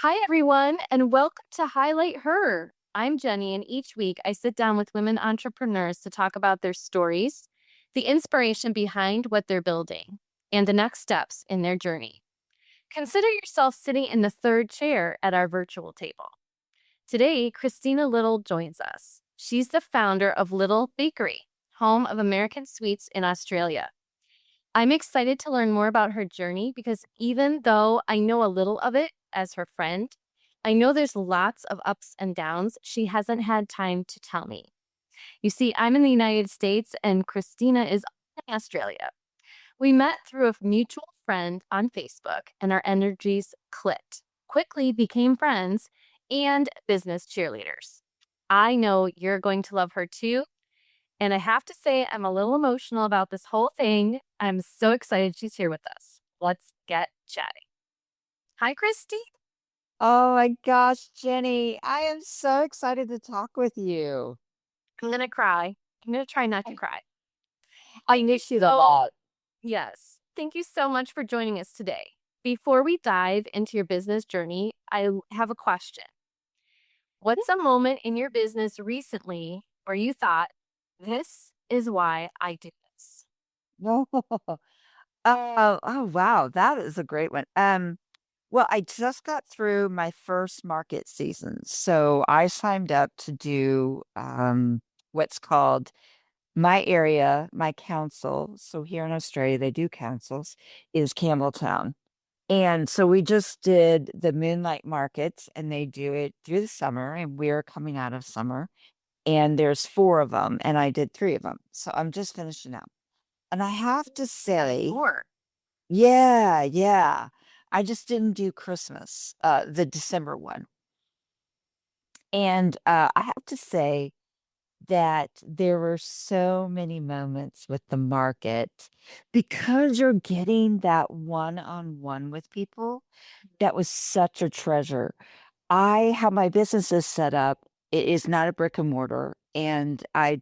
Hi, everyone, and welcome to Highlight Her. I'm Jenny, and each week I sit down with women entrepreneurs to talk about their stories, the inspiration behind what they're building, and the next steps in their journey. Consider yourself sitting in the third chair at our virtual table. Today, Christina Little joins us. She's the founder of Little Bakery, home of American sweets in Australia. I'm excited to learn more about her journey because even though I know a little of it as her friend, I know there's lots of ups and downs she hasn't had time to tell me. You see, I'm in the United States and Christina is in Australia. We met through a mutual friend on Facebook and our energies clicked, quickly became friends and business cheerleaders. I know you're going to love her too, and I have to say, I'm a little emotional about this whole thing. I'm so excited she's here with us. Let's get chatting. Hi, Christy. Oh my gosh, Jenny, I am so excited to talk with you. I'm going to cry. I'm going to try not to I cry. I Thank you miss you a so, lot. yes. Thank you so much for joining us today. Before we dive into your business journey, have a question. What's a moment in your business recently where you thought, this is why I do this? No. Oh wow, that is a great one. Well, I just got through my first market season. So I signed up to do what's called my area, my council. So here in Australia, they do councils, is Campbelltown. And so we just did the moonlight markets and they do it through the summer and we're coming out of summer. And there's four of them, and I did three of them. So I'm just finishing up. And I have to say, More. yeah, yeah. I just didn't do Christmas, the December one. And I have to say that there were so many moments with the market because you're getting that one-on-one with people. That was such a treasure. How my business is set up, it is not a brick and mortar, and I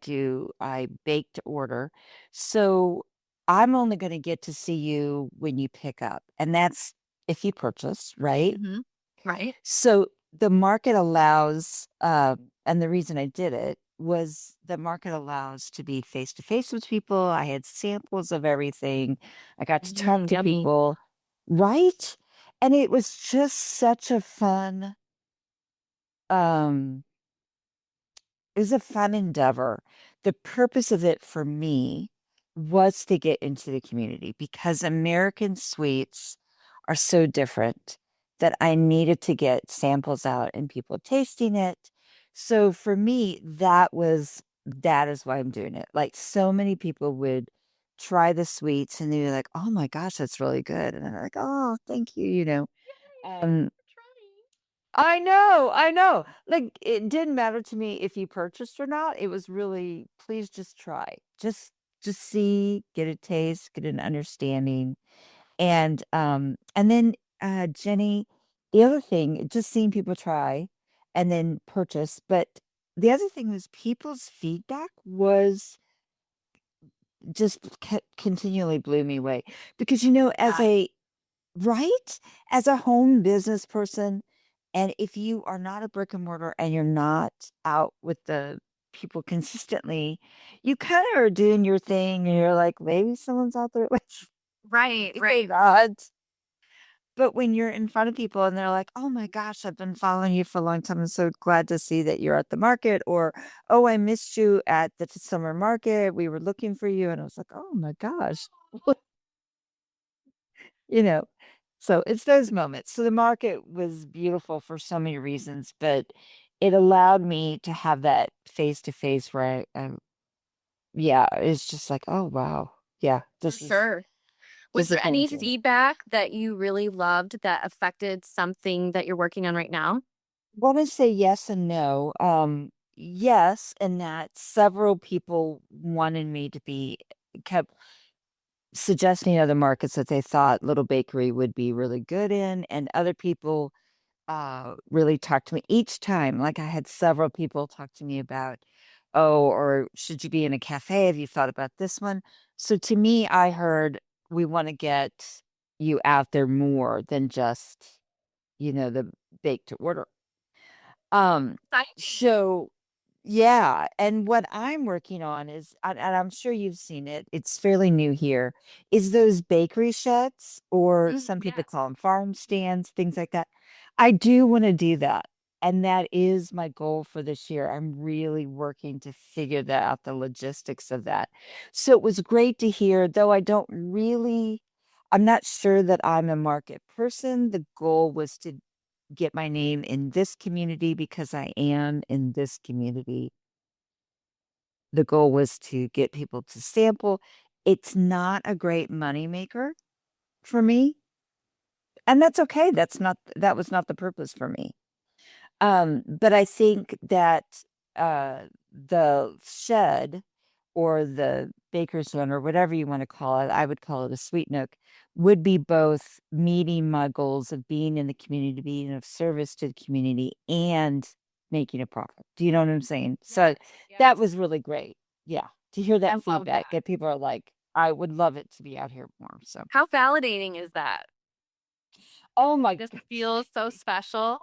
bake to order. So I'm only going to get to see you when you pick up, and that's if you purchase, right? Mm-hmm. Right. So the market allows, and the reason I did it was the market allows to be face to face with people. I had samples of everything. I got to talk to Yummy. people, right? And it was just such a fun, um, it was a fun endeavor. The purpose of it for me was to get into the community because American sweets are so different that I needed to get samples out and people tasting it. So for me, that is why I'm doing it. Like so many people would try the sweets and they'd be like, "Oh my gosh, that's really good." And I'm like, "Oh, thank you, you know." Um, I know. Like it didn't matter to me if you purchased or not. It was really, please just try. Just see, get a taste, get an understanding. And then Jenny, the other thing, just seeing people try and then purchase, but the other thing was people's feedback was just continually blew me away because as Yeah. a right? As a home business person, and if you are not a brick and mortar and you're not out with the people consistently, you kind of are doing your thing and you're like, maybe someone's out there with Right, maybe they're right. not. But when you're in front of people and they're like, oh my gosh, I've been following you for a long time. I'm so glad to see that you're at the market. Or, oh, I missed you at the summer market. We were looking for you. And I was like, oh my gosh. you know. So it's those moments. So the market was beautiful for so many reasons, but it allowed me to have that face to face where yeah, it's just like, oh wow, yeah, For sure. Was this is there what I'm any doing. feedback that you really loved that affected something that you're working on right now? Want to say yes and no. Yes, in that several people wanted me to be kept suggesting other markets that they thought Little Bakery would be really good in, and other people really talked to me each time. Like I had several people talk to me about, oh, or should you be in a cafe? Have you thought about this one? So to me, I heard we want to get you out there more than just, the bake to order. Um, Exciting. so yeah, and what I'm working on is, and I'm sure you've seen it, it's fairly new here, is those bakery sheds, or Mm, some people yes. call them farm stands, things like that. I do want to do that. And that is my goal for this year. I'm really working to figure that out, the logistics of that. So it was great to hear, though I'm not sure that I'm a market person. The goal was to get my name in this community because I am in this community. The goal was to get people to sample. It's not a great money maker for me, and that's okay. That was not the purpose for me. But I think that the shed, or the baker's zone, or whatever you want to call it, I would call it a sweet nook, would be both meeting my goals of being in the community, being of service to the community, and making a profit. Do you know what I'm saying? So Yes. that Yes. was really great. Yeah, to hear I that love feedback, that. that people are like, I would love it to be out here more. So, How validating is that? oh my This gosh. feels so special.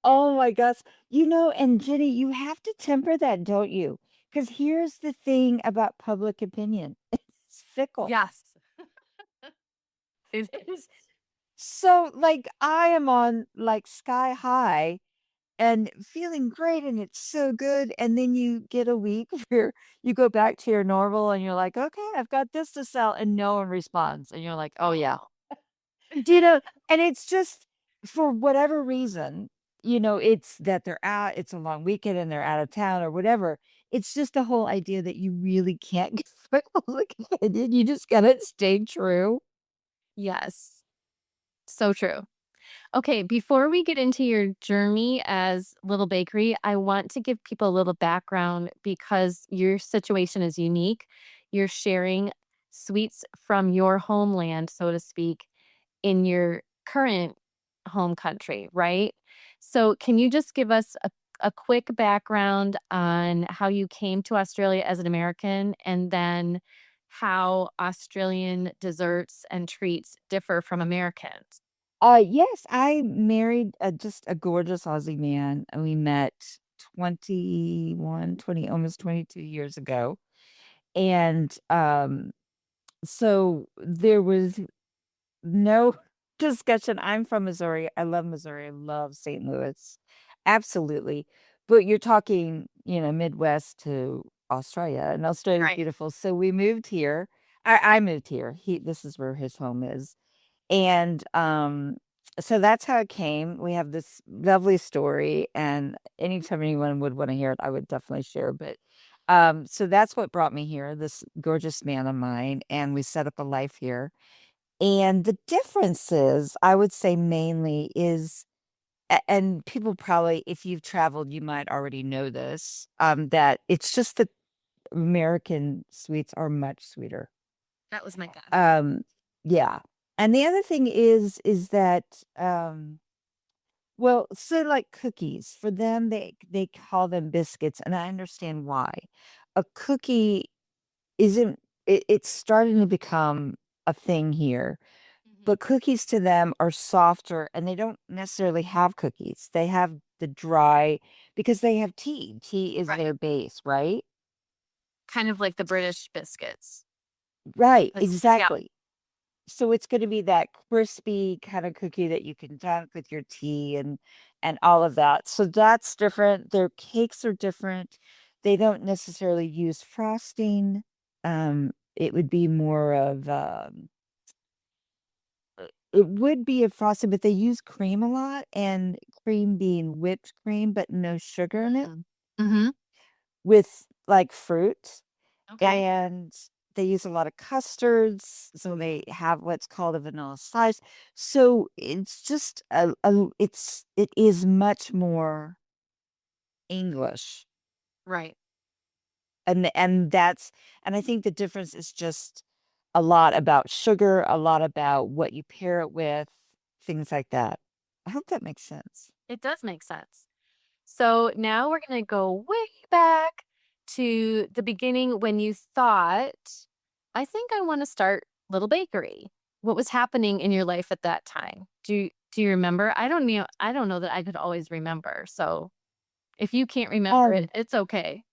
Oh my gosh. And Jenny, you have to temper that, don't you? Because here's the thing about public opinion. It's fickle. Yes. It It is. is. So, like, I am on like sky high and feeling great, and it's so good. And then you get a week where you go back to your normal and you're like, okay, I've got this to sell, and no one responds. And you're like, oh yeah. Oh, Do you know? And it's just, for whatever reason, it's that they're out, it's a long weekend and they're out of town or whatever. It's just the whole idea that you really can't get public opinion. You just gotta stay true. yes. So true. Okay, before we get into your journey as Little Bakery, I want to give people a little background because your situation is unique. You're sharing sweets from your homeland, so to speak, in your current home country, right? So, can you just give us a quick background on how you came to Australia as an American and then how Australian desserts and treats differ from Americans? Yes, I married just a gorgeous Aussie man, and we met 21, 20, almost 22 years ago. And so there was no discussion. I'm from Missouri. I love Missouri. I love St. Louis. Absolutely. But you're talking, Midwest to Australia, and Australia is Right. beautiful. So we moved here. I moved here. This is where his home is. And so that's how it came. We have this lovely story, and anytime anyone would want to hear it, I would definitely share. But so that's what brought me here, this gorgeous man of mine, and we set up a life here. And the differences, I would say, mainly is, and people probably, if you've traveled, you might already know this, that it's just that American sweets are much sweeter. That was my guess. Um, yeah. And the other thing is that, well, so like cookies, for them, they call them biscuits, and I understand why. A cookie isn't, it's starting to become a thing here, Mhm. but cookies to them are softer, and they don't necessarily have cookies. They have the dry, because they have tea. Tea is Right. their base, right? Kind of like the British biscuits. Right, Like, yeah. exactly. So it's going to be that crispy kind of cookie that you can dunk with your tea, and all of that. So that's different. Their cakes are different. They don't necessarily use frosting. It would be more of, it would be a frosting, but they use cream a lot, and cream being whipped cream, but no sugar in it, Mm. Mm-hmm. with like fruit. Okay. And they use a lot of custards, so they have what's called a vanilla slice. So it's just it is much more English. Right. And I think the difference is just a lot about sugar, a lot about what you pair it with, things like that. I hope that makes sense. It does make sense. So now we're going to go way back to the beginning when you thought, I think I want to start Little Bakery. What was happening in your life at that time? Do you remember? I don't know that I could always remember. So if you can't remember it, Um, it's okay.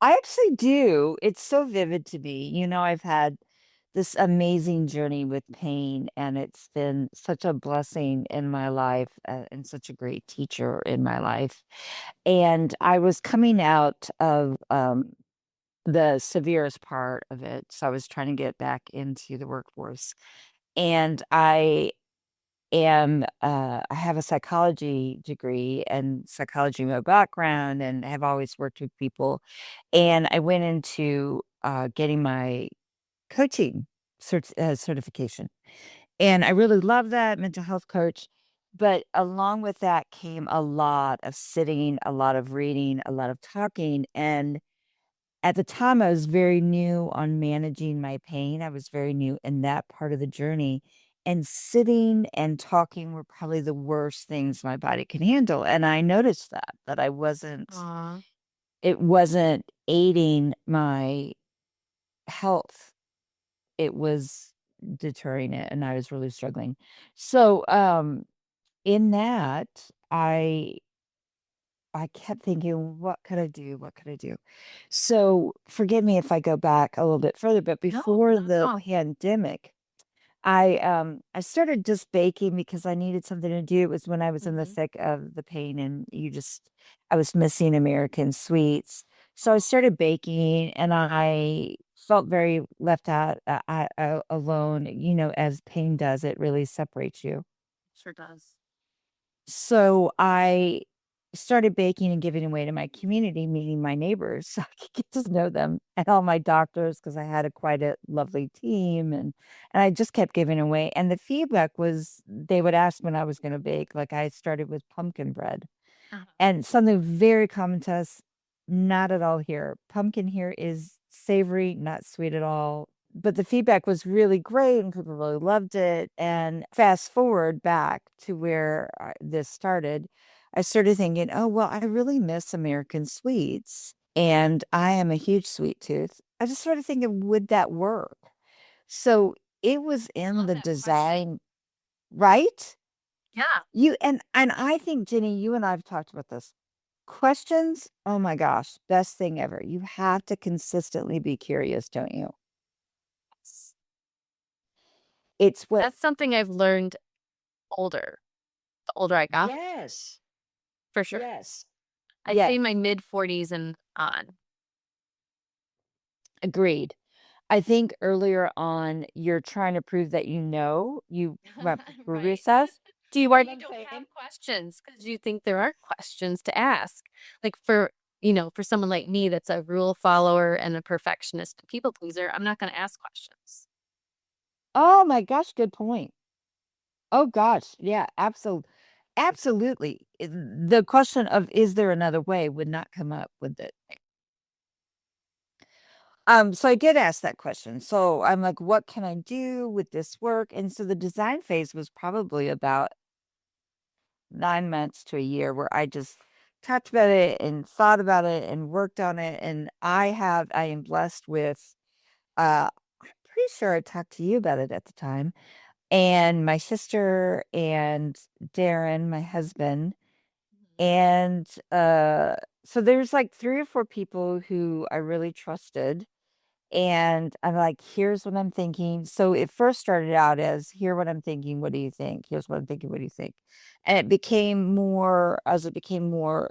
I actually do. It's so vivid to me. I've had this amazing journey with pain, and it's been such a blessing in my life, and such a great teacher in my life. And I was coming out of the severest part of it. So I was trying to get back into the workforce. And I have a psychology degree and psychology in my background, and have always worked with people. And I went into getting my coaching certification. And I really love that mental health coach. But along with that came a lot of sitting, a lot of reading, a lot of talking. And at the time, I was very new on managing my pain. I was very new in that part of the journey. And sitting and talking were probably the worst things my body can handle. And I noticed that Aw. it wasn't aiding my health. It was deterring it, and I was really struggling. So, in that, I kept thinking, what could I do? What could I do? So forgive me if I go back a little bit further, but No, before not at the all. pandemic, I started just baking because I needed something to do. It was when I was in the Mhm. thick of the pain, and I was missing American sweets. So I Oh, started baking, and I felt very left out, alone, as pain does. It really separates you. sure does. So I started baking and giving away to my community, meeting my neighbors, so I could get to know them, and all my doctors, because I had quite a lovely team, and I just kept giving away. And the feedback was they would ask when I was going to bake. Like, I started with pumpkin bread, Uh-huh. and something very common to us, not at all here. Pumpkin here is savory, not sweet at all. But the feedback was really great, and people really loved it. And fast forward back to where this started, I started thinking, oh, well, I really miss American sweets. And I am a huge sweet tooth. I just started thinking, would that work? So it was in Love the that question. design, right? Yeah. And I think, Jenny, you and I've talked about this. Questions, oh my gosh, best thing ever. You have to consistently be curious, don't you? S- It's what That's something I've learned older, the older I got, Yes, for sure. yes. I'd Yeah, say my mid 40s and on. agreed. I think earlier on, you're trying to prove that you want to prove Right. yourself. Do you Or want you I'm don't have saying? questions because you think there are questions to ask. Like for someone like me that's a rule follower and a perfectionist people pleaser, I'm not going to ask questions. Oh my gosh, good point. Oh gosh, yeah, absolutely. Absolutely. The question of is there another way would not come up with it. So I did ask that question. So I'm like, what can I do with this work? And so the design phase was probably about 9 months to a year where I just talked about it and thought about it and worked on it. And I am blessed with, I'm pretty sure I talked to you about it at the time, and my sister and Darren, my husband. Mhm. And so there's like 3 or 4 people who I really trusted, and I'm like, here's what I'm thinking. So it first started out as, here what I'm thinking, what do you think? Here's what I'm thinking, what do you think? And it became more, as it became more,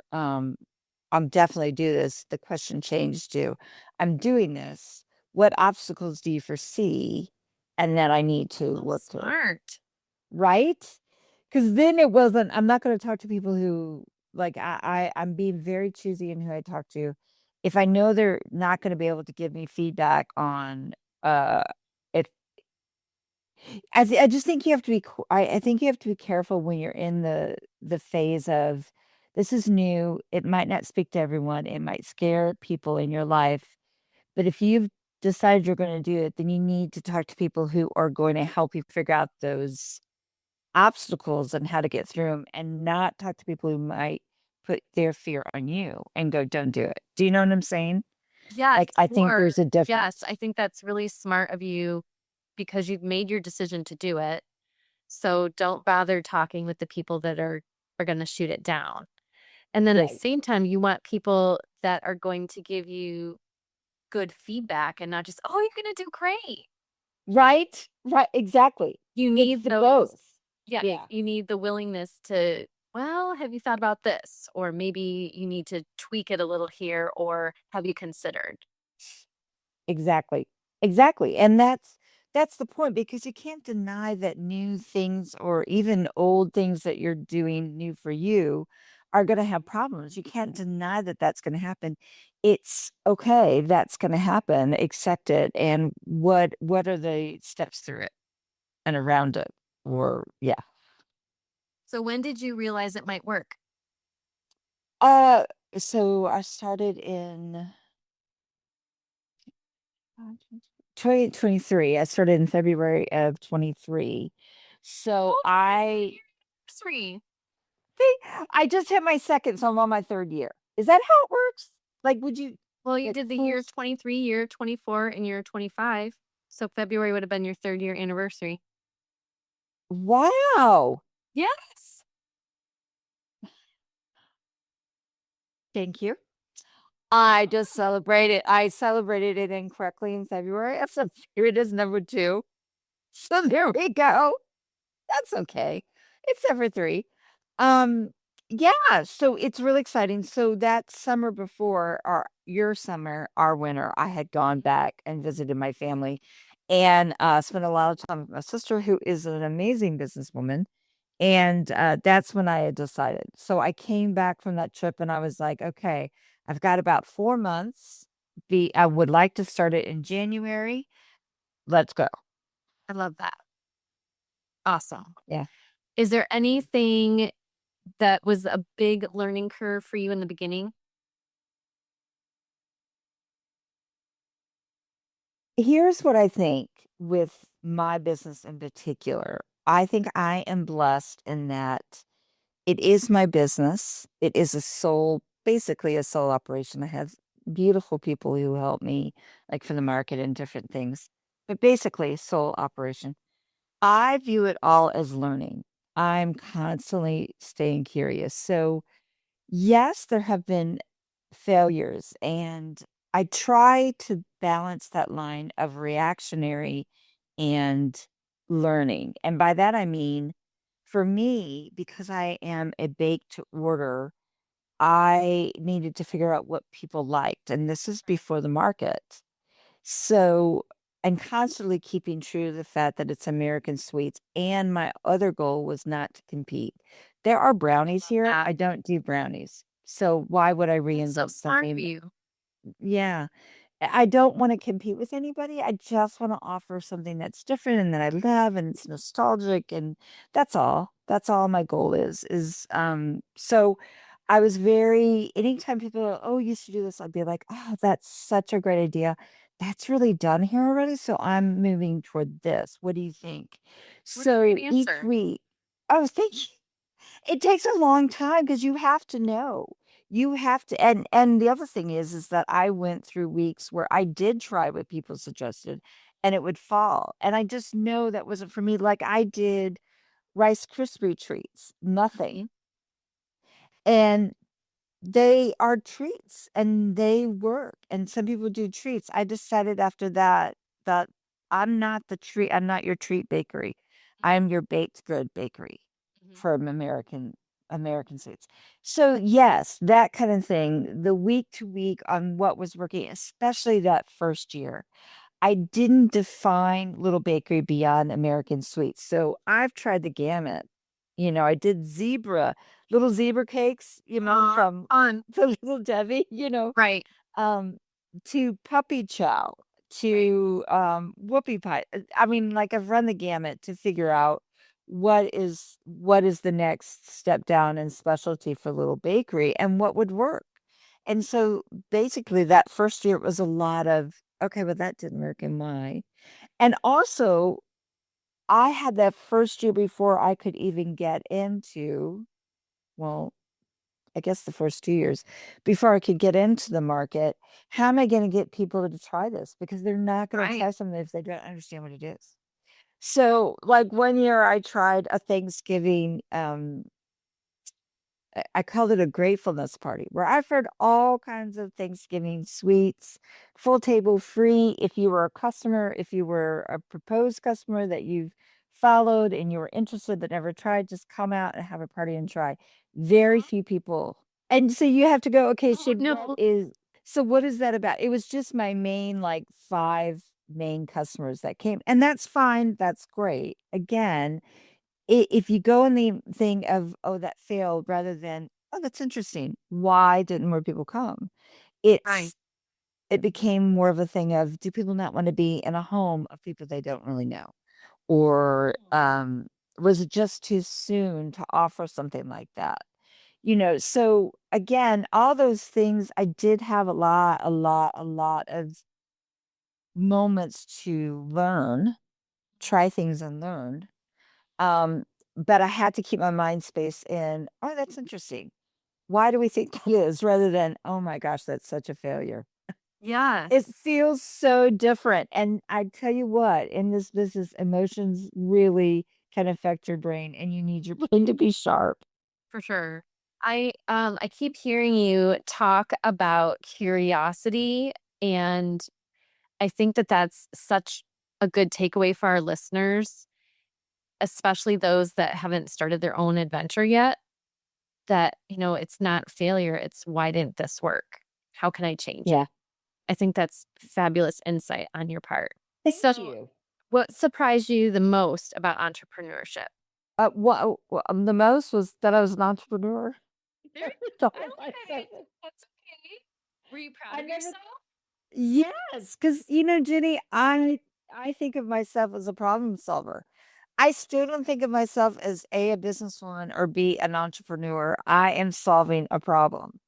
I'm definitely do this. The question changed to, I'm doing this. What obstacles do you foresee? And that I need to Oh, work through, smart. right? Because then it wasn't, I'm not going to talk to people who, like, I'm being very choosy in who I talk to. If I know they're not going to be able to give me feedback on uh it, I just think you have to be I think you have to be careful when you're in the phase of, this is new, it might not speak to everyone, it might scare people in your life, but if you've decided you're going to do it, then you need to talk to people who are going to help you figure out those obstacles and how to get through them, and not talk to people who might put their fear on you and go, don't do it. Do you know what I'm saying? Yes, Like, I think or there's a yes, difference. I think that's really smart of you because you've made your decision to do it. So don't bother talking with the people that are going to shoot it down. And then at the Right. same time, you want people that are going to give you good feedback and not just, oh, you're going to do great. Right. Right. Exactly. You It's need the those. both. Yeah, Yeah. you need the willingness to, well, have you thought about this? Or maybe you need to tweak it a little here, or have you considered? Exactly. Exactly. And that's the point because you can't deny that new things or even old things that you're doing new for you are going to have problems. You can't deny that that's going to happen. It's okay, that's going to happen. Accept it. And what are the steps through it and around it? Or yeah. So when did you realize it might work? Uh so I started in 2023. I started in February of 23. So Oh, I three. see, I just hit my second, so I'm on my third year. Is that how it works? Like, would you Well, you at did the year first? 23, year 24, and year 25. So February would have been your third year anniversary. Wow. Yes. Thank you. I just celebrated. I celebrated it incorrectly in February. So here it is, number two. So there we go. That's okay. It's number three. Um, yeah, so it's really exciting. So that summer before your summer, our winter, I had gone back and visited my family and spent a lot of time with my sister, who is an amazing businesswoman. And that's when I had decided. So I came back from that trip and I was like, okay, I've got about 4 months. I would like to start it in January. Let's go. I love that. Awesome. Yeah. Is there anything that was a big learning curve for you in the beginning? Here's what I think with my business in particular. I think I am blessed in that it is my business. It is basically a sole operation. I have beautiful people who help me, like for the market and different things, but basically sole operation. I view it all as learning. I'm constantly staying curious. So yes, there have been failures, and I try to balance that line of reactionary and learning. And by that, I mean, for me, because I am a bake to order, I needed to figure out what people liked. And this is before the market. So, and constantly keeping true to the fact that it's American sweets. And my other goal was not to compete. There are I brownies love here. that. I don't do brownies. So why would I That's so reinvent smart of something? you. Yeah. I don't want to compete with anybody. I just want to offer something that's different and that I love and it's nostalgic, and that's all. That's all my goal so I was very anytime people are, oh, you should do this, I'd be like, oh, that's such a great idea. That's really done here already. So I'm moving toward this. What do you think? What a great So each answer. week, oh, thank you. It takes a long time because you have to know. You have to, and the other thing is that I went through weeks where I did try what people suggested and it would fall. And I just know that wasn't for me. Like I did Rice Krispie treats, nothing. Mhm. And they are treats and they work. And some people do treats. I decided after that that I'm not your treat bakery. I'm your baked good bakery Mhm. from American sweets. So yes, that kind of thing, the week to week on what was working, especially that first year. I didn't define Little Bakery beyond American sweets. So I've tried the gamut. I did little zebra cakes, from Fun. the Little Debbie, Right. um, to puppy chow, Right. to whoopie pie. I mean, like I've run the gamut to figure out what is the next step down in specialty for Little Bakery and what would work. And so basically that first year it was a lot of, okay, well that didn't work and why? And also I had that first year before I could even get into, well, I guess the first 2 years before I could get into the market. How am I going to get people to try this? Because they're not going to Right. try something if they don't understand what it is. So, like, one year I tried a Thanksgiving, I called it a gratefulness party where I offered all kinds of Thanksgiving sweets, full table free. If you were a customer, if you were a proposed customer that you've followed and you were interested but never tried, just come out and have a party and try. Very Uh-huh. few people. And so you have to go, okay, Oh, no. so what is that about? It was just my main, like, five main customers that came. And that's fine. That's great. Again, if you go in the thing of, "Oh, that failed," rather than, "Oh, that's interesting. Why didn't more people come?" Right. It's it became more of a thing of, do people not wanna be in a home of people they don't really know? Or, was it just too soon to offer something like that? So, again, all those things, I did have a lot of moments to learn, try things and learn. Um, but I had to keep my mind space in, "Oh, that's interesting. Why do we think that is?" Rather than, "Oh my gosh, that's such a failure." It Yes, feels so different, and I tell you what, in this business, emotions really can affect your brain, and you need your brain to be sharp. for sure. I keep hearing you talk about curiosity, and I think that that's such a good takeaway for our listeners, especially those that haven't started their own adventure yet, that, it's not failure, it's why didn't this work? How can I change it? Yeah. I think that's fabulous insight on your part. Thank So, you. what surprised you the most about entrepreneurship? The most was that I was an entrepreneur. There Told okay, myself that's okay. Were you proud I of never yourself? Yes, because Jenny, I think of myself as a problem solver. I still don't think of myself as a businesswoman or B, an entrepreneur. I am solving a problem.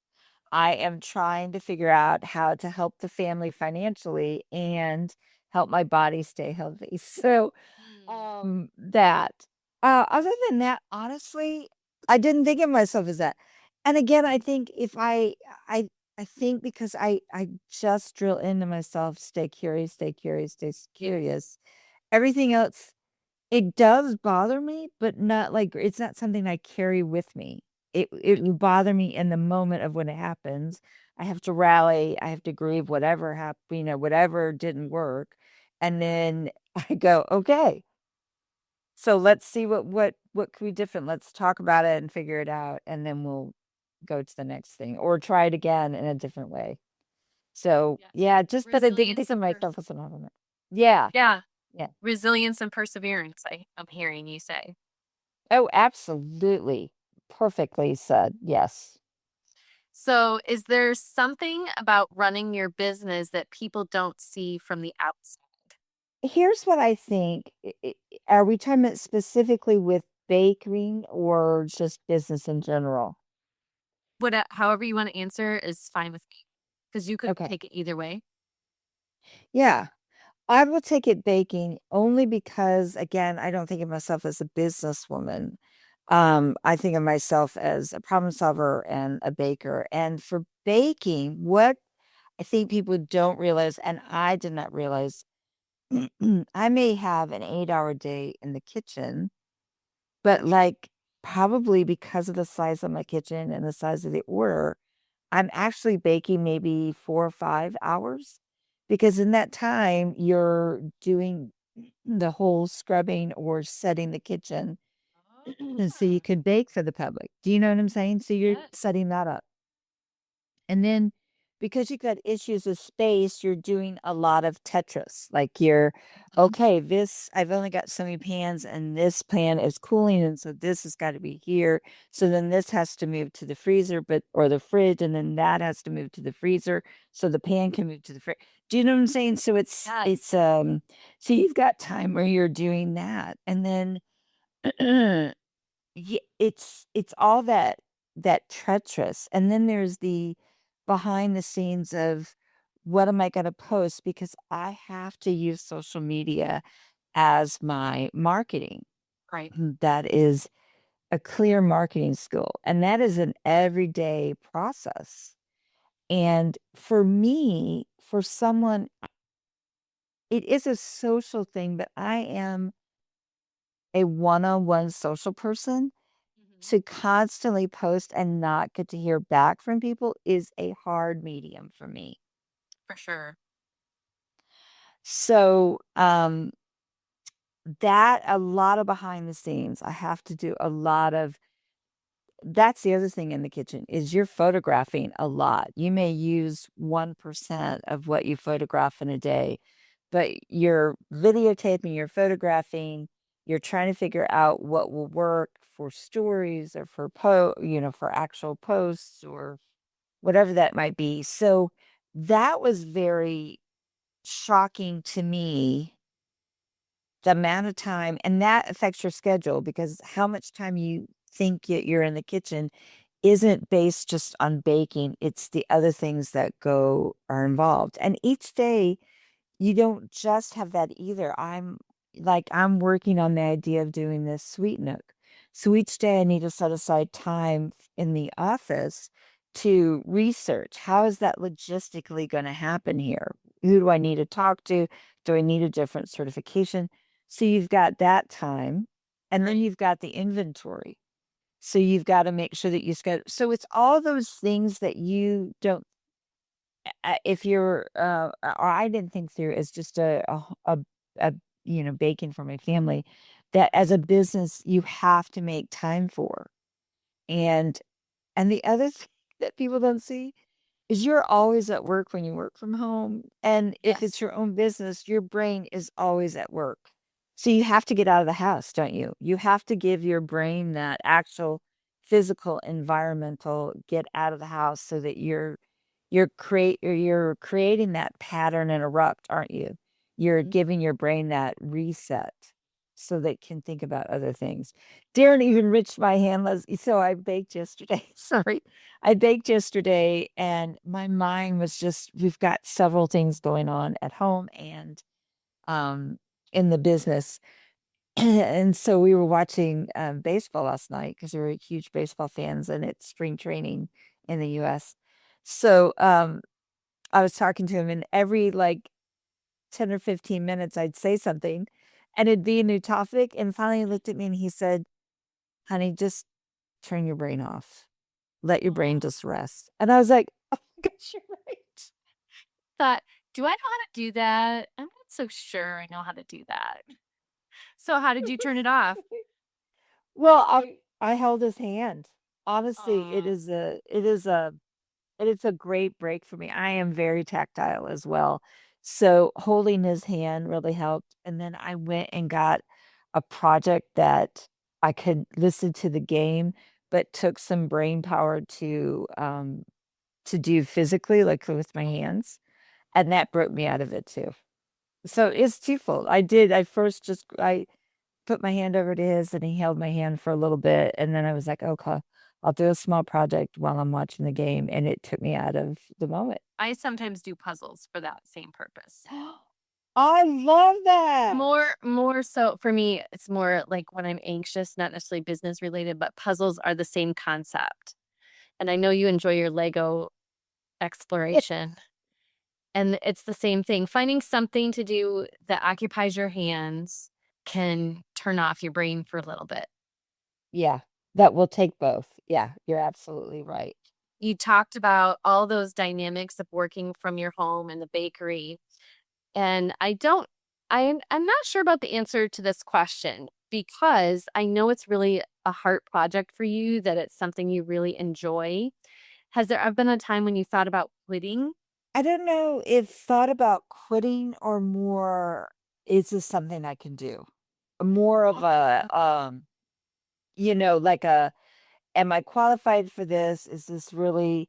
I am trying to figure out how to help the family financially and help my body stay healthy. So, Mm, that. Other than that, honestly, I didn't think of myself as that. And again, I think if I think because I just drill into myself, stay curious, stay curious, yes. curious. Everything else, it does bother me, but not like it's not something I carry with me. It will bother me in the moment of when it happens. I have to rally, I have to grieve whatever happened, whatever didn't work. And then I go, okay, so let's see what could be different. Let's talk about it and figure it out, and then we'll go to the next thing or try it again in a different way. So, Yes. yeah, just that I didn't Resilience think of and myself as an entrepreneur. Yeah, yeah, yeah. resilience and perseverance, I'm hearing you say. Oh, absolutely. Perfectly said. Yes. So, is there something about running your business that people don't see from the outside? Here's what I think. Are we talking about specifically with baking or just business in general? However you want to answer is fine with me because you could Okay. take it either way. Yeah. I will take it baking only because, again, I don't think of myself as a businesswoman. I think of myself as a problem solver and a baker. And for baking, what I think people don't realize, and I did not realize, I may have an 8-hour day in the kitchen, but like probably because of the size of my kitchen and the size of the order, I'm actually baking maybe 4 or 5 hours because in that time you're doing the whole scrubbing or setting the kitchen and so you Ah, could bake for the public. Do you know what I'm saying? So you're yes. setting that up. And then because you've got issues with space, you're doing a lot of Tetris. Like you're, Mhm. okay, this, I've only got so many pans and this pan is cooling. And so this has got to be here. So then this has to move to the freezer, or the fridge. And then that has to move to the freezer. So the pan can move to the fridge. Do you know what I'm saying? So Yes. so you've got time where you're doing that. And then, yeah, it's all that treacherous, and then there's the behind the scenes of what am I gonna post because I have to use social media as my marketing. Right. That is a clear marketing skill, and that is an everyday process. And for me, for someone, it is a social thing, but I am a one-on-one social person, Mhm. to constantly post and not get to hear back from people is a hard medium for me. For sure. So, that a lot of behind the scenes, I have to do a lot of that's the other thing in the kitchen is you're photographing a lot. You may use 1% of what you photograph in a day, but you're videotaping, you're photographing, you're trying to figure out what will work for stories or for for actual posts or whatever that might be. So that was very shocking to me, the amount of time, and that affects your schedule because how much time you think you're in the kitchen isn't based just on baking. It's the other things that go are involved. And each day you don't just have that either. I'm working on the idea of doing this sweet nook. So each day I need to set aside time in the office to research how is that logistically going to happen here? Who do I need to talk to? Do I need a different certification? So you've got that time, and then you've got the inventory. So you've got to make sure that you schedule. So it's all those things that you don't if you're or I didn't think through as just a bacon for my family, that as a business you have to make time for. And the other thing that people don't see is you're always at work when you work from home. And if it's Yes. your own business, your brain is always at work. So you have to get out of the house, don't you? You have to give your brain that actual physical environmental get out of the house so that you're creating that pattern and erupt, aren't you? You're Mhm. giving your brain that reset so that it can think about other things. Darren even reached my hand, so I baked yesterday. Sorry. I baked yesterday and my mind was just we've got several things going on at home and um in the business. And so we were watching baseball last night because we were huge baseball fans and it's spring training in the US. So I was talking to him and every like 10 or 15 minutes I'd say something and it'd be a new topic. And finally he looked at me and he said, "Honey, just turn your brain off. Let your brain Aw. just rest." And I was like, "Oh my gosh, you're right." Thought, do I know how to do that? I'm not so sure I know how to do that. So how did you turn it off? Well, I held his hand. Honestly, Aw. it is a great break for me. I am very tactile as well. So holding his hand really helped. And then I went and got a project that I could listen to the game, but took some brain power to do physically, like with my hands. And that broke me out of it too. So it's twofold. I first just I put my hand over to his and he held my hand for a little bit. And then I was like, okay, I'll do a small project while I'm watching the game. And it took me out of the moment. I sometimes do puzzles for that same purpose. I love that. More so for me, it's more like when I'm anxious, not necessarily business related, but puzzles are the same concept. And I know you enjoy your Lego exploration. And it's the same thing. Finding something to do that occupies your hands can turn off your brain for a little bit. Yeah, that will take both. Yeah, you're absolutely right. You talked about all those dynamics of working from your home and the bakery. And I'm not sure about the answer to this question because I know it's really a heart project for you, that it's something you really enjoy. Has there ever been a time when you thought about quitting? I don't know if thought about quitting or more, is this something I can do? More of like am I qualified for this? Is this really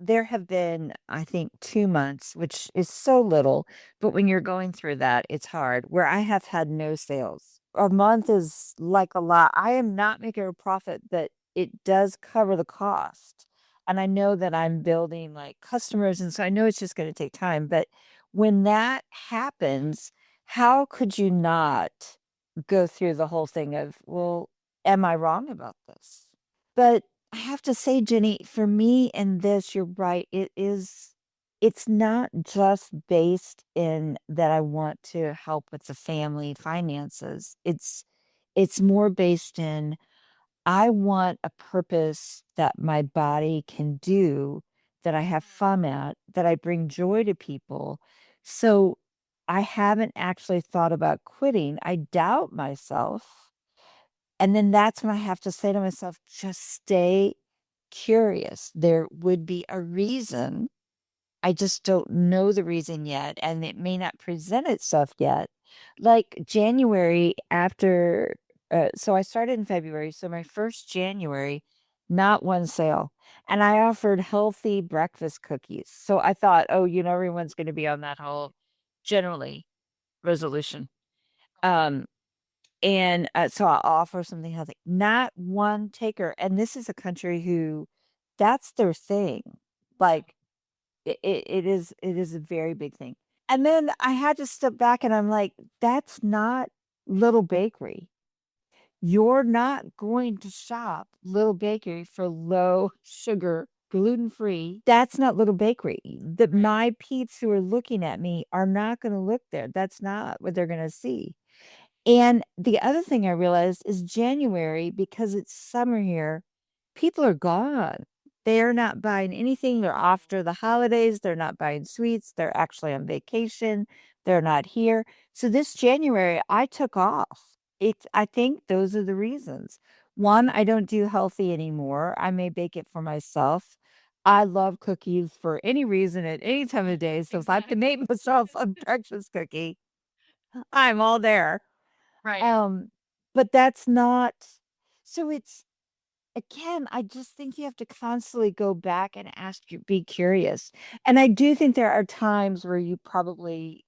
there have been, I think, 2 months, which is so little, but when you're going through that, it's hard, where I have had no sales. A month is like a lot. I am not making a profit, but it does cover the cost. And I know that I'm building like customers, and so I know it's just going to take time. But when that happens, how could you not go through the whole thing of, well, am I wrong about this? But I have to say, Jenny, for me in this, you're right. It's not just based in that I want to help with the family finances. It's more based in I want a purpose that my body can do, that I have fun at, that I bring joy to people. So I haven't actually thought about quitting. I doubt myself. And then that's when I have to say to myself, just stay curious. There would be a reason. I just don't know the reason yet, and it may not present itself yet. Like January after, so I started in February. So my first January, not one sale. And I offered healthy breakfast cookies. So I thought, oh, everyone's going to be on that whole generally resolution. Um, and so I offer something healthy. Not one taker. And this is a country who that's their thing. Like it is a very big thing. And then I had to step back and I'm like, that's not Little Bakery. You're not going to shop Little Bakery for low sugar, gluten free. That's not Little Bakery. That my peeps who are looking at me are not going to look there. That's not what they're going to see. And the other thing I realized is January, because it's summer here, people are gone. They're not buying anything. They're after the holidays. They're not buying sweets. They're actually on vacation. They're not here. So this January, I took off. I think those are the reasons. One, I don't do healthy anymore. I may bake it for myself. I love cookies for any reason at any time of day. So if I can make myself a breakfast cookie, I'm all there. Right. Um, but that's not so it's again, I just think you have to constantly go back and be curious. And I do think there are times where you probably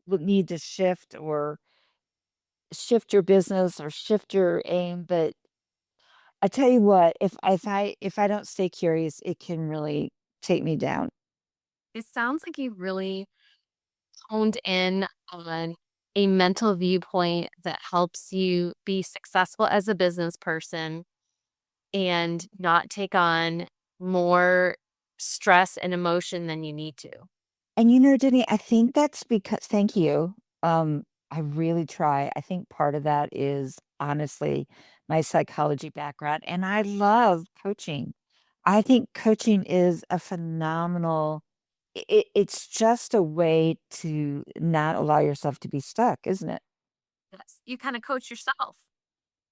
will need to shift your business or shift your aim. But I tell you what, if I don't stay curious, it can really take me down. It sounds like you really honed in on a mental viewpoint that helps you be successful as a business person and not take on more stress and emotion than you need to. And Denny, I think that's because thank you. I really try. I think part of that is honestly my psychology background, and I love coaching. I think coaching is a phenomenal it's just a way to not allow yourself to be stuck, isn't it? Yes. You kind of coach yourself.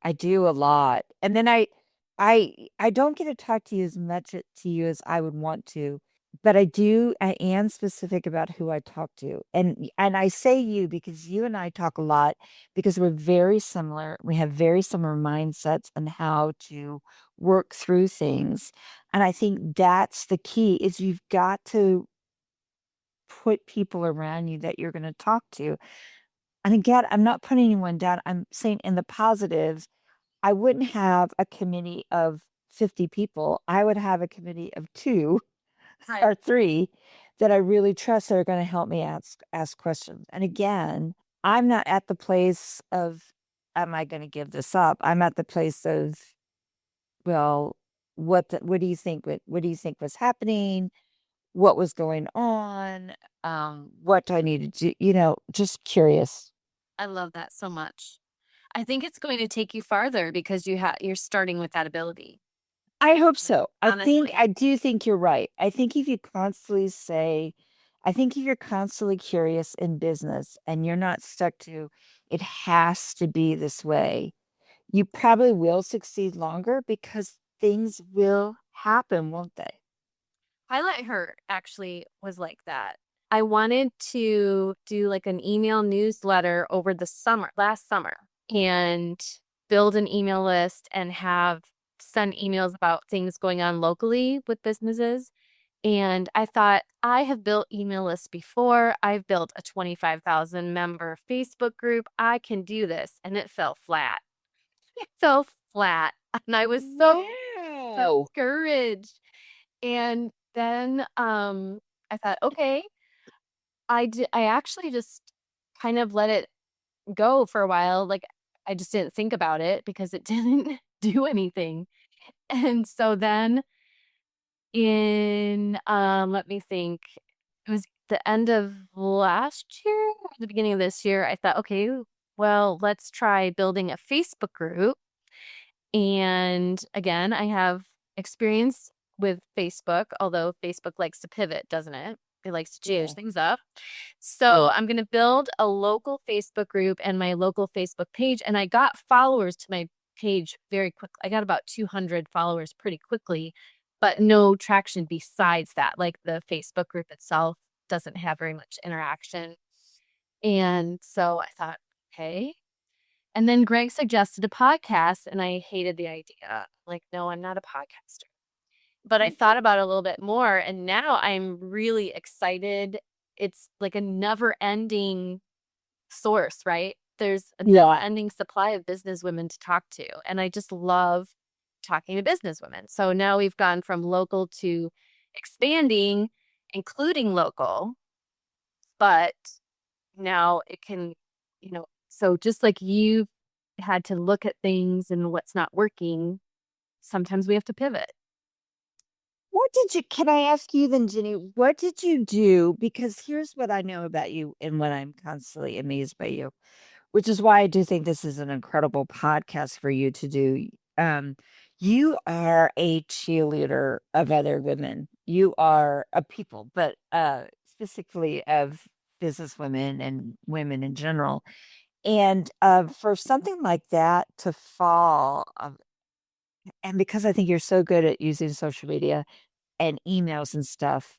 I do a lot. And then I don't get to talk to you as much to you as I would want to, but I am specific about who I talk to. And I say you because you and I talk a lot because we're very similar. We have very similar mindsets on how to work through things. And I think that's the key is you've got to put people around you that you're going to talk to. And again, I'm not putting anyone down. I'm saying in the positives I wouldn't have a committee of 50 people. I would have a committee of 2 Right. or 3 that I really trust that are going to help me ask questions. And again, I'm not at the place of am I going to give this up? I'm at the place of well, what do you think what do you think was happening? What was going on? What do I need to do? Just curious. I love that so much. I think it's going to take you farther because you're starting with that ability. I hope so. Honestly. I do think you're right. I think if you're constantly curious in business and you're not stuck to it has to be this way, you probably will succeed longer because things will happen, won't they? Highlight Her actually was like that. I wanted to do like an email newsletter over the last summer, and build an email list and have send emails about things going on locally with businesses. And I thought, I have built email lists before. I've built a 25,000 member Facebook group. I can do this. And it fell flat. It fell flat. And I was so Wow. discouraged. And then I thought, okay, I actually just kind of let it go for a while. Like I just didn't think about it because it didn't do anything. And so then in let me think, it was the end of last year or the beginning of this year, I thought, okay, well, let's try building a Facebook group. And again, I have experience with Facebook, although Facebook likes to pivot, doesn't it? It likes to change Yeah. things up. So I'm going to build a local Facebook group and my local Facebook page. And I got followers to my page very quickly. I got about 200 followers pretty quickly, but no traction besides that. Like the Facebook group itself doesn't have very much interaction. And so I thought, okay. And then Greg suggested a podcast, and I hated the idea. Like, no, I'm not a podcaster. But I thought about it a little bit more, and now I'm really excited. It's like a never ending source, right? There's a never Yeah. ending supply of business women to talk to. And I just love talking to business women. So now we've gone from local to expanding, including local, but now it can, so just like you had to look at things and what's not working, sometimes we have to pivot. Can I ask you then, Jenny, what did you do? Because here's what I know about you and what I'm constantly amazed by you, which is why I do think this is an incredible podcast for you to do. Um, you are a cheerleader of other women. You are a people, but specifically of business women and women in general. And for something like that to fall, and because I think you're so good at using social media and emails and stuff.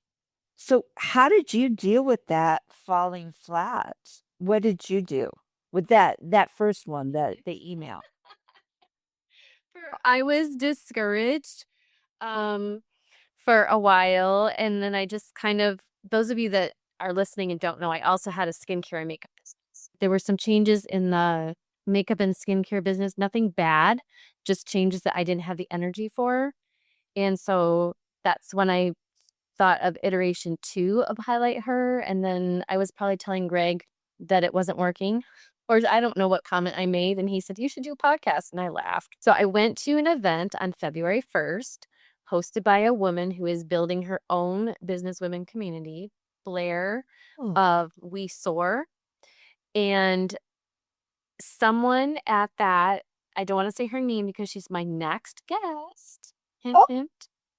So how did you deal with that falling flat? What did you do with that first one, the email? I was discouraged um, for a while. And then I just kind of, those of you that are listening and don't know, I also had a skincare and makeup business. There were some changes in the makeup and skincare business, nothing bad, just changes that I didn't have the energy for. And so that's when I thought of iteration two of Highlight Her. And then I was probably telling Greg that it wasn't working. Or I don't know what comment I made. And he said, you should do a podcast. And I laughed. So I went to an event on February 1st, hosted by a woman who is building her own business women community, Blair Oh, of We Soar. And someone at that, I don't want to say her name because she's my next guest. Hint, oh, hint,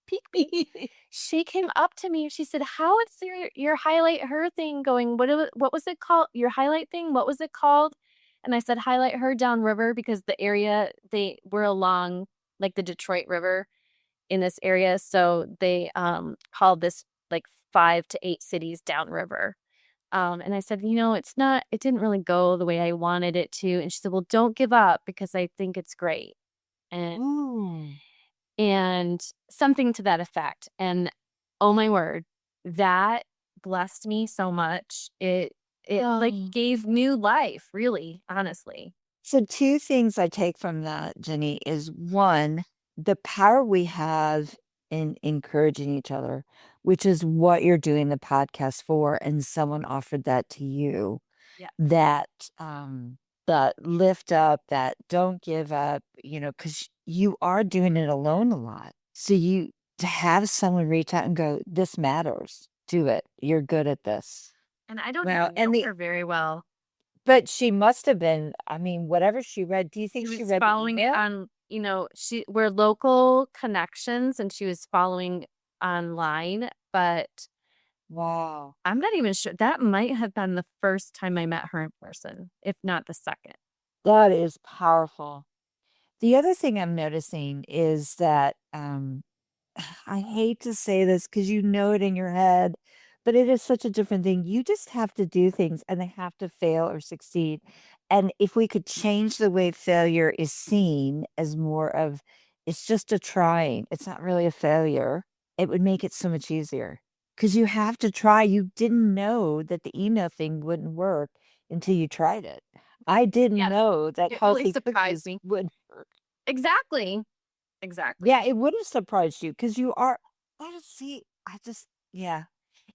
peek, peek. She came up to me and she said, "How is your highlight her thing going? What was it called? Your highlight thing? What was it called?" And I said, "Highlight her downriver," because the area they were along like the Detroit River in this area, so they called this like 5 to 8 cities downriver. And I said, it didn't really go the way I wanted it to. And she said, well, don't give up because I think it's great. And oh. and something to that effect. And oh my word, that blessed me so much. It like Oh. gave new life, really, honestly. So two things I take from that, Jenny, is one, the power we have in encouraging each other, which is what you're doing the podcast for, and someone offered that to you. Yeah. That that lift up, that don't give up, because you are doing it alone a lot. So you to have someone reach out and go, this matters, do it, you're good at this. And I don't Well, even and know the her very well. but she must have been, I mean, whatever she read, do you She think she was read the following email? on, we're local connections and she was following online, but Wow. I'm not even sure. That might have been the first time I met her in person, if not the second. That is powerful. The other thing I'm noticing is that I hate to say this because you know it in your head, but it is such a different thing. You just have to do things and they have to fail or succeed. And if we could change the way failure is seen as more of it's just a trying, it's not really a failure, it would make it so much easier. Because you have to try. You didn't know that the email thing wouldn't work until you tried it. I didn't Yes, know that it really healthy surprised cookies me. would work. Exactly. Exactly. Yeah, it would have surprised you because you are I just see, I just yeah.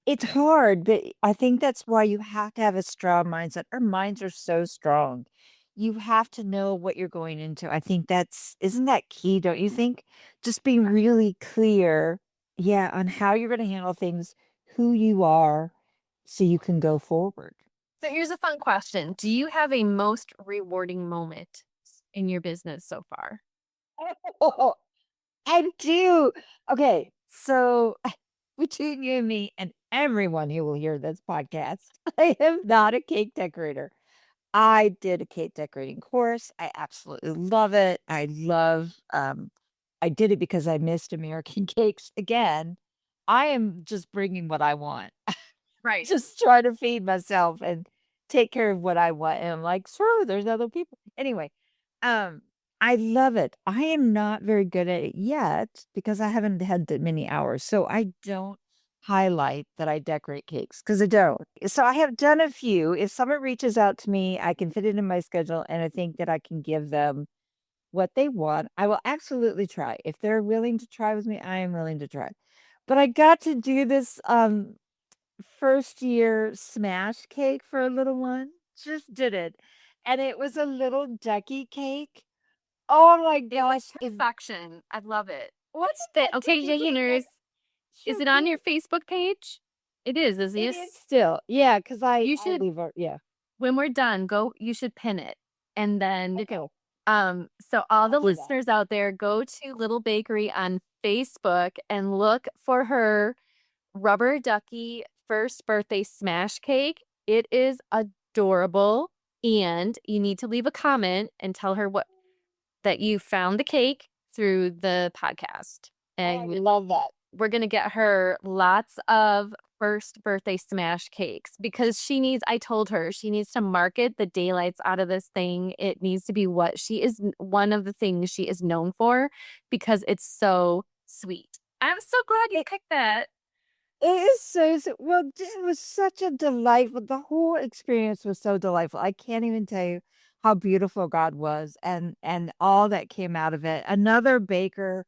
It's hard, but I think that's why you have to have a strong mindset. Our minds are so strong. You have to know what you're going into. I think that's isn't that key, don't you think? Just being really clear, yeah, on how you're going to handle things, who you are, so you can go forward. So here's a fun question. Do you have a most rewarding moment in your business so far? Oh, I do. Okay, so between you and me and everyone who will hear this podcast, I am not a cake decorator. I did a cake decorating course. I absolutely love it. I did it because I missed American cakes again. I am just bringing what I want. Right. Just trying to feed myself and take care of what I want. And I'm like, sure, there's other people. Anyway, um, I love it. I am not very good at it yet because I haven't had that many hours. So I don't highlight that I decorate cakes because I don't. So I have done a few. If someone reaches out to me, I can fit it in my schedule and I think that I can give them what they want. I will absolutely try. If they're willing to try with me, I am willing to try. But I got to do this first year smash cake for a little one. Just did it. And it was a little ducky cake. Oh my It was gosh. perfection. I love it. What's The that okay, ducky cake? Jaginers, is So it on your cute. Facebook page? It is It it? is still. Yeah, because You I should leave our yeah. when we're done, go you should pin it. And then Okay. so all I'll the do that. listeners out there, go to Little Bakery on Facebook and look for her rubber ducky first birthday smash cake. It is adorable. And you need to leave a comment and tell her what that you found the cake through the podcast. I And love that. we're going to get her lots of first birthday smash cakes because I told her she needs to market the daylights out of this thing. It needs to be what she is, one of the things she is known for because it's so sweet. I'm so glad you It picked that. It is well, it was such a delightful the whole experience was so delightful. I can't even tell you how beautiful God was and all that came out of it. Another baker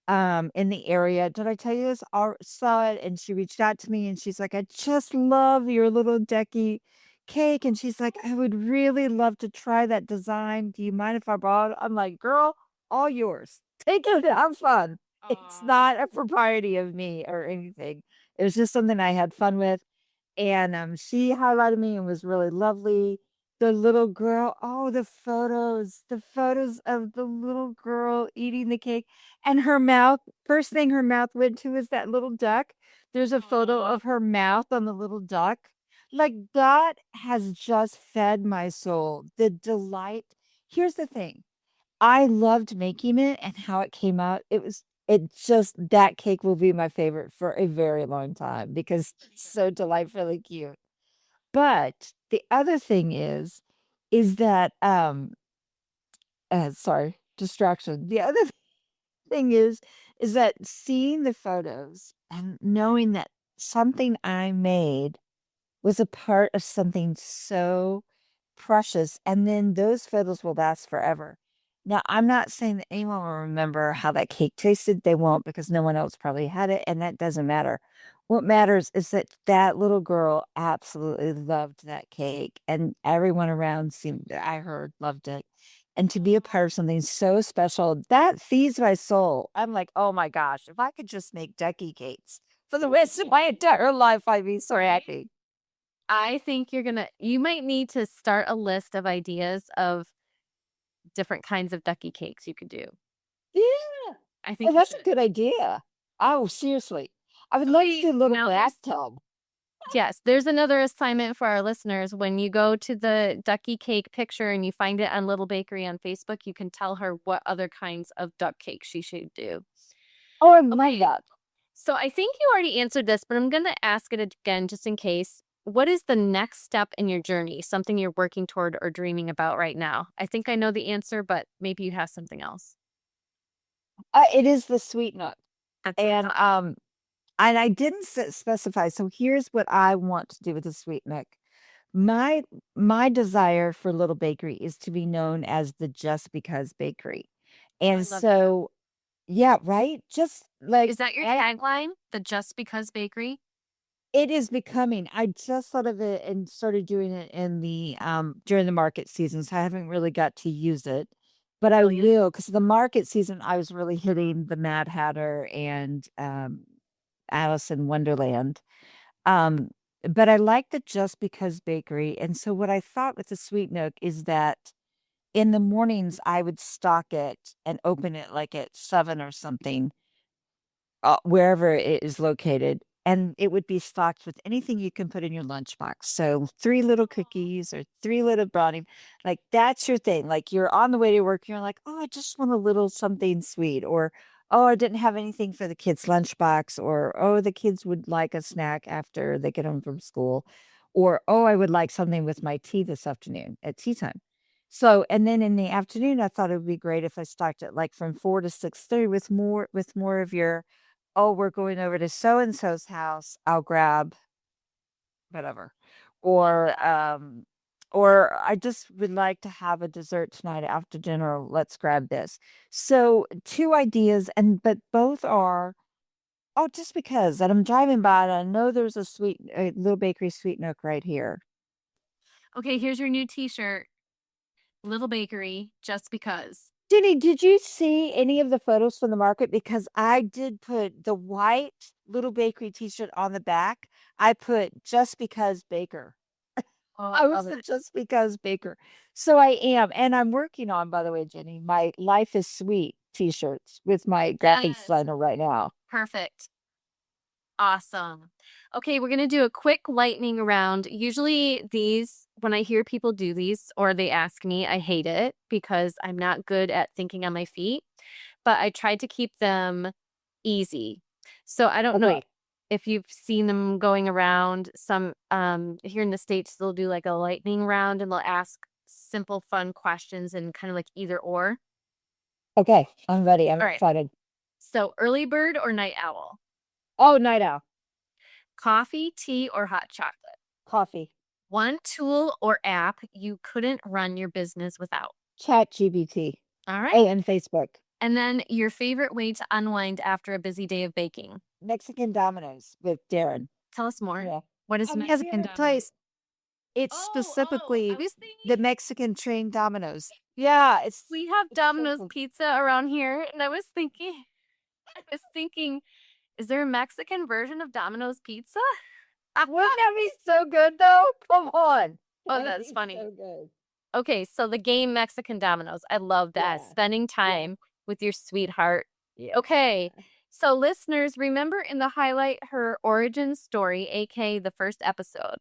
in the area, did I tell you this? Saw it and she reached out to me and she's like, I just love your little decky cake. And she's like, I would really love to try that design. Do you mind if I borrow it? I'm like, girl, all yours. Take it, have fun. It's Aw. not a propriety of me or anything. It was just something I had fun with, and, she highlighted me and was really lovely. The little girl the photos of the little girl eating the cake, and her mouth first thing her mouth went to is that little duck. There's a photo Aw. of her mouth on the little duck. Like, God has just fed my soul. The delight Here's the thing. I loved making it and how it came out. It just that cake will be my favorite for a very long time because it's so delightfully cute. But the other thing is that sorry, distraction. The other thing is that seeing the photos and knowing that something I made was a part of something so precious, and then those photos will last forever. Now, I'm not saying that anyone will remember how that cake tasted. They won't because no one else probably had it, and that doesn't matter. What matters is that that little girl absolutely loved that cake, and everyone around I heard, loved it. And to be a part of something so special, that feeds my soul. I'm like, oh my gosh, if I could just make ducky cakes for the rest of my entire life, I'd be so Right? happy. I think you might need to start a list of ideas of different kinds of ducky cakes you could do. Yeah. I Oh, think you that's a should. good idea. Oh, seriously. I would love to Okay, do a little now there's bathtub. yes, there's another assignment for our listeners. When you go to the ducky cake picture and you find it on Little Bakery on Facebook, you can tell her what other kinds of duck cakes she should do. Oh, I love Okay, that. so I think you already answered this, but I'm going to ask it again just in case. What is the next step in your journey? Something you're working toward or dreaming about right now? I think I know the answer, but maybe you have something else. It is the sweet nut. That's what I And thought. I didn't specify. So here's what I want to do with the sweet nut. My my desire for Little Bakery is to be known as the Just Because Bakery. I And love that. so yeah, right? Just like Is that your I tagline? The Just Because Bakery? It is becoming. I just thought of it and started doing it in the during the market season. So I haven't really got to use it, but I Brilliant. will because the market season I was really hitting the Mad Hatter and Alice in Wonderland. Um but I like the Just Because Bakery. And so what I thought with the Sweet Nook is that in the mornings I would stock it and open it like at 7 or something, wherever it is located. And it would be stocked with anything you can put in your lunchbox. So 3 little cookies or 3 little brownie, like that's your thing. Like you're on the way to work, you're like, oh, I just want a little something sweet, or oh, I didn't have anything for the kids' lunchbox, or oh, the kids would like a snack after they get home from school, or oh, I would like something with my tea this afternoon at tea time. So, and then in the afternoon, I thought it would be great if I stocked it like from 4 to 6:30 with more of your, oh, we're going over to so and so's house. I'll grab whatever. Or I just would like to have a dessert tonight after dinner. Let's grab this. So two ideas, and but both are, oh, just because. And I'm driving by and I know there's a little bakery sweet nook right here. Okay, here's your new t-shirt. Little Bakery, just because. Jenny, did you see any of the photos from the market? Because I did put the white little bakery t-shirt on the back. I put Just Because Baker. Oh, I was the Just Because Baker. So I am. And I'm working on, by the way, Jenny, my Life is Sweet t-shirts with my graphic yes. designer right now. Perfect. Awesome. Okay, we're going to do a quick lightning round. Usually these, when I hear people do these or they ask me, I hate it because I'm not good at thinking on my feet, but I tried to keep them easy. So I don't know Okay. if you've seen them going around. Some here in the States, they'll do like a lightning round and they'll ask simple, fun questions and kind of like either or. Okay. I'm ready. I'm All right. excited. So early bird or night owl? Oh, night owl. Coffee, tea, or hot chocolate? Coffee. One tool or app you couldn't run your business without. Chat GBT. All right. Oh, and Facebook. And then your favorite way to unwind after a busy day of baking. Mexican Domino's with Darren. Tell us more. Yeah. What is Oh, he has a Mexican good Domino's? place. It's I specifically was the thinking Mexican trained Domino's. Yeah, we have it's so Domino's cool. pizza around here, and I was thinking, is there a Mexican version of Domino's pizza? Wouldn't that be so good though? Come on. Oh, That'd that's be funny. so good. Okay, so the game Mexican Domino's. I love that. Yeah. Spending time with your sweetheart. Yeah. Okay, so listeners, remember in the highlight her origin story, aka the first episode,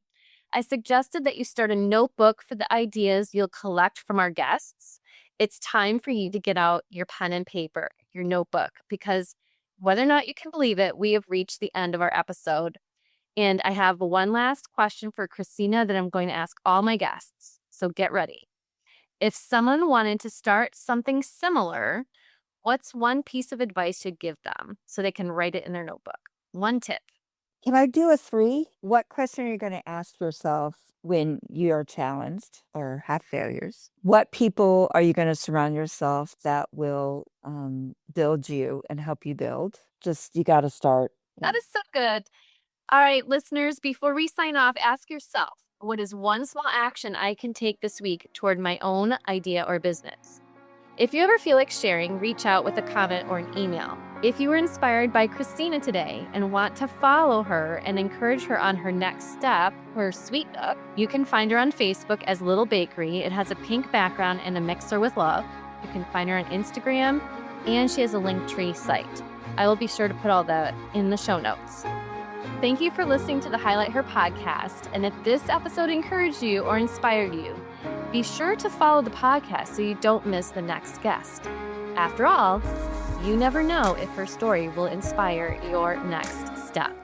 I suggested that you start a notebook for the ideas you'll collect from our guests. It's time for you to get out your pen and paper, your notebook, because whether or not you can believe it, we have reached the end of our episode. And I have one last question for Christina that I'm going to ask all my guests. So get ready. If someone wanted to start something similar, what's one piece of advice you'd give them so they can write it in their notebook? One tip. Can I do a 3? What question are you going to ask yourself when you are challenged or have failures? What people are you going to surround yourself that will build you and help you build? Just, you got to start. That is so good. All right, listeners, before we sign off, ask yourself, what is one small action I can take this week toward my own idea or business? If you ever feel like sharing, reach out with a comment or an email. If you were inspired by Christina today and want to follow her and encourage her on her next step, her Sweet Nook, you can find her on Facebook as Little Bakery. It has a pink background and a mixer with love. You can find her on Instagram, and she has a Linktree site. I will be sure to put all that in the show notes. Thank you for listening to the Highlight Her podcast. And if this episode encouraged you or inspired you, be sure to follow the podcast so you don't miss the next guest. After all, you never know if her story will inspire your next step.